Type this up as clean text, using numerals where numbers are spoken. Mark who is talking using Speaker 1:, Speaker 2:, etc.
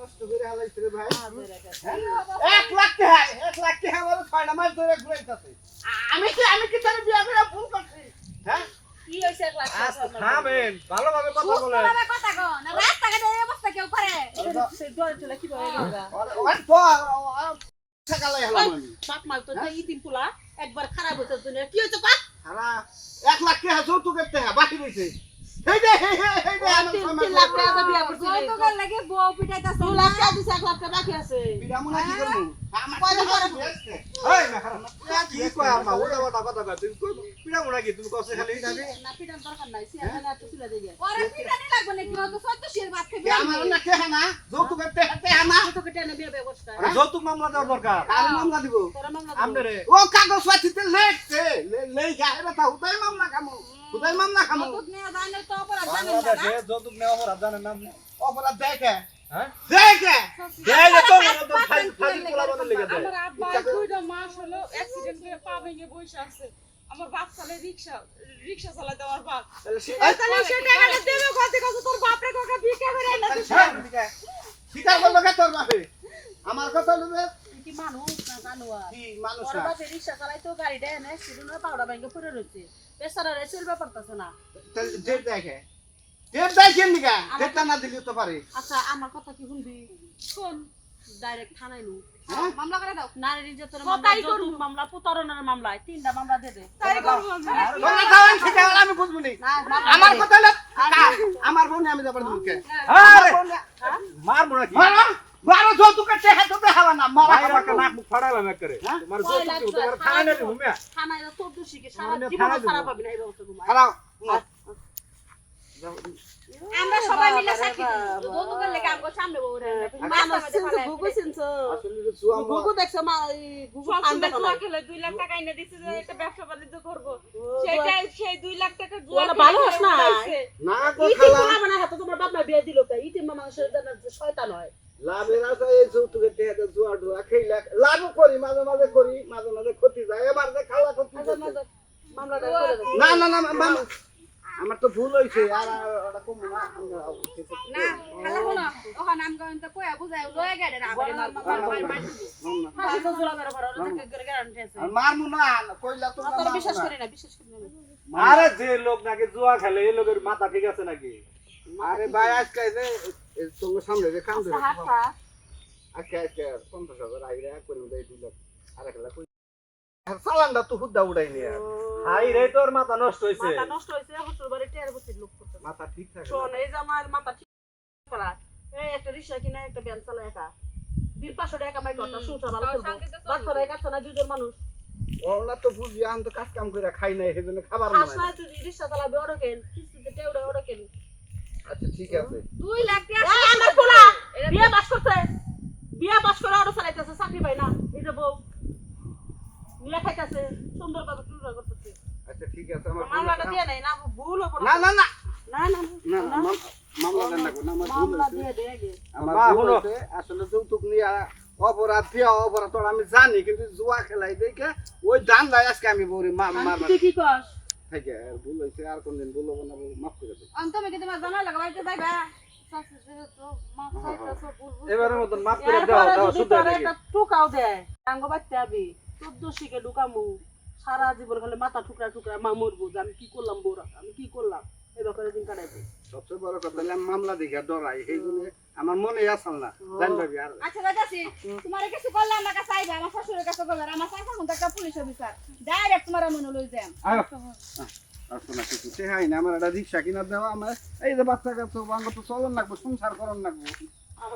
Speaker 1: নষ্ট করে হালাইছে রে ভাই 1 লাখ টাকা 1 লাখ টাকা আমার 6টা মাস ধরে ঘুরাইতাছে আমি কি তার বিয়া করে ভুল করছি হ্যাঁ
Speaker 2: কি হইছে 1 লাখ টাকা
Speaker 1: থামেন ভালোভাবে কথা বলেন
Speaker 2: ভালোভাবে কথা কও না রাস্তাঘাটে এই অবস্থা কেউ করে সেই দল চলে কি বলে গেলা
Speaker 1: ওই তো সকালে হলাম আমি
Speaker 2: বাপ মাল তো ইতিম পোলা একবার খারাপ হইছে দুনিয়া কি হইছে কত
Speaker 1: সারা 1 লাখ টাকা যৌতুকের টাকা বাকি রইছে এই দে আমি
Speaker 2: 3 লাখ টাকা বিয়া করছি
Speaker 3: তো কল লাগে বউ পিটাইতাছে
Speaker 2: 2 লাখ টাকা দিছে 1 লাখ টাকা বাকি আছে
Speaker 1: বিরামনা কি করব আমার এই না খারাপ কি কয় আমা ওটা কথা কয় তুমি বিরামনা কি তুমি কসে খালি যাবি
Speaker 2: না পিটান দরকার নাই সিয়ানা এত তুলে দেই
Speaker 3: ওরে পিটানি লাগবে নাকি ও তো 14 ভাত খাবে
Speaker 1: আমার না কে না যৌতুকের টাকা না
Speaker 2: কত কেটে না বিয়া ব্যবস্থা
Speaker 1: যৌতুক মামলা দেওয়ার দরকার আমি মামলা দিব
Speaker 2: তোরা মামলা
Speaker 1: আমনে রে ও কাগজ পাতিতে লেখছে লেই গায়রা তা উদয় মামলা কামো উদয় মামলা কামো
Speaker 3: যৌতুক নিয়ে জানে তো অপরাধ জানেন না
Speaker 1: বাংলাদেশে যৌতুক নেওয়া অপরাধ জানেন না অপরাধ দেখে হ্যাঁ দেখে তো ফাইল পোলা বনে লেগে দেয়
Speaker 4: আমার আব্বা দুইটা মাস হলো অ্যাক্সিডেন্ট করে পা ভেঙে বসে আছে আমার বাপ চালে রিকশা চালায় দেওয়ার বাপ
Speaker 3: তাহলে সে টাকাটা দেবে কত কত তোর বাপরে কাকা ভিক্ষা করে এনে
Speaker 1: স্বীকার করবে কে তোর বাপে আমার কথা নেবে
Speaker 2: কি মানুষ না জানোয়ার
Speaker 1: কি মানুষ
Speaker 2: ওর বাপে রিকশা চালাইতো গাড়িটা এনে সিডুনা পাউডা ভেঙে পড়ে রইছে বেচারা রে চলবে পারতাছে না
Speaker 1: ডেট দেখে ডেট দেখেন নিকা ডেটটা না দিলে তো পারে
Speaker 2: আচ্ছা আমার কথা কি শুনবি
Speaker 4: শোন
Speaker 2: ডাইরেক্ট থানায় নু
Speaker 3: মামলা করে দাও
Speaker 2: নারী নির্যাতনের মামলা যৌতুক মামলা প্রতারণার মামলায় 3টা মামলা দে দে
Speaker 4: তাই করব আমি
Speaker 1: তোমরা খাওয়ান ঠিক আছে আমি বুঝবো নি
Speaker 2: না
Speaker 1: আমার কথা হলো আমার বোন আমি যাবার দুকে
Speaker 5: আরে মারমু নাকি
Speaker 1: বারো যৌতুকের টাকা তো দেখাবা না মারা
Speaker 5: বাইরে কা নাক মুখ ফাড়াইলাম এক করে তোমার যৌতুক কি তোমার খানা নেই ঘুমিয়া
Speaker 2: থানায় তো দোষী কি সারা জীবন খারাপ হবে না এই ব্যবস্থা তোমার
Speaker 1: খারাপ
Speaker 3: আমরা সবাই মিলে সাক্ষী যৌতুকের লাগে আমগো সামনে বউ রে
Speaker 2: মানুষ চিনছো গুগু চিনছো
Speaker 1: আসলে সুয়া
Speaker 2: গুগু দেখছো মা গুগু আনবে
Speaker 4: সবসময়
Speaker 2: না
Speaker 4: জুয়া খেলে 2 লাখ টাকা এনে দিছে যে একটা ব্যবসা বাণিজ্য করব সেই 2 লাখ টাকা
Speaker 2: ওলা ভালো হস না
Speaker 1: না গো
Speaker 2: ইতিম
Speaker 1: খালা
Speaker 2: মামা না হাতে তোমার বাপ মা বিয়ে দিল কে ইতিম মামা শয়তান হয়
Speaker 1: লাভের আছে এই যৌতুকের টাকা জুয়া জুয়া খেলা লাভ করি মাঝে মাঝে করি মাঝে মাঝে ক্ষতি যায় এবার যে খালা ক্ষতি
Speaker 2: মামলাটা করে দাও
Speaker 1: না না না মামা আমার তো ভুল হইছে আর ওটা কম না
Speaker 3: না খালা বলো ওহা নাম গান তো কয়া বুঝাই লয়ে গেড়ে আবার
Speaker 2: হাসি তো জোলা করে ভরা ওটা করে গ্যারান্টি আছে
Speaker 1: মারমু না কইলা তো
Speaker 2: তোর বিশ্বাস করি না
Speaker 5: আরে যে লোক নাকি জুয়া খেলে এই লোকের মাথা ঠিক আছে নাকি
Speaker 1: আরে ভাই আজকে যে তোমার সামনে যে কাম ধরে
Speaker 2: হাসা
Speaker 1: আজকে 50,000 আইরা করে দেই 2 লাখ আর একলা কই সালানটা তো হুদ্দা উড়াই নিয়া
Speaker 5: হাই রে তোর মাথা নষ্ট হইছে
Speaker 2: মাথা নষ্ট হইছে হসুর বাড়ি টের বসে লোক করতে
Speaker 1: মাথা ঠিক থাকে
Speaker 2: শোন এই যে আমার মাথা ঠিক করা এই একটা রিকশা কিনা একটা ভ্যান চালা একা 500 টাকা কামাই করতা সংসার ভালো চলবে বাচ্চারা কাছে না দুজন মানুষ
Speaker 1: ওলা তো বুঝি আন তো কাজ কাম করে খাই নাই সেজন্য খাবার
Speaker 2: খাস
Speaker 1: না
Speaker 2: না তুই রিকশা চালাবে ওরা কেন কিস্তিতে টেউড়া ওরা কেন
Speaker 1: আচ্ছা ঠিক আছে
Speaker 3: 2 লাখ টাকা
Speaker 2: এই আমার পোলা বিয়ে পাস করতে বিয়ে পাস করে ওরা চালাইতেছে চাকরি পাই না এই যে বউ নিয়ে খাইতেছে সুন্দর ভাবে টুরা করতেছে
Speaker 1: আচ্ছা ঠিক আছে আমার
Speaker 2: মামলাটা দিয়ে নাই না ভুল হবে
Speaker 1: না না না
Speaker 2: না না
Speaker 1: না মামলা দেন না আমার ভুল
Speaker 2: মামলা
Speaker 1: হইছে।
Speaker 2: দিয়ে দে আগে
Speaker 1: আমার
Speaker 5: মা,
Speaker 1: ভুল
Speaker 5: শোনো।
Speaker 1: হইছে। আসলে যৌতুক নিয়ে অপরাধ দিয়া অপরাধ তো আমি জানি কিন্তু জুয়া খেলাই দেখে ওই দান দেয় আজকে আমি বউরে মারবার
Speaker 2: তুই কি কস
Speaker 1: থেকে আর ভুল হয়েছে আর কোনদিন বলবো না মাফ করে দেব
Speaker 3: অন্তমে কি তোমার জামাই লাগা বাইতে যাইবা তো মা চাইতাছো বুলবুল
Speaker 5: এবারের মতন মাফ করে দাও
Speaker 2: এরপরে
Speaker 5: দাও
Speaker 2: যদি
Speaker 5: শুদ্ধ
Speaker 2: তোর
Speaker 5: নাকি
Speaker 2: একটা টুকাও দেয় টাঙ্গ বাচ্চা আবি 14 শিখে ঢুকামু সারা জীবন খালি মাথা টুকরা টুকরা মা মরবো যে আমি কি করলাম বোরা আমি কি করলাম এই ব্যাপারে দিন কাটাইবো
Speaker 1: সবচেয়ে বড় কথা হলো আমি মামলা দেখে ডরাই এই জন্য আমার মনে আসল না জানবি আর
Speaker 3: আচ্ছা দাদাসি তোমারে কিছু করলাম না কাছে আইবা আমার শ্বশুরের কাছে বললাম আমার চাচা কোন একটা পুলিশ অফিসার ডাইরেক্ট তোমার মনে লই যাম
Speaker 1: আয় আসলে না কিছু সে হাই না আমার একটা রিক্সা কিনা দেওয়া আমার এই যে বাচ্চা কাচ্চা বাঙ্গ তো চলন লাগবো সংসার করন লাগবো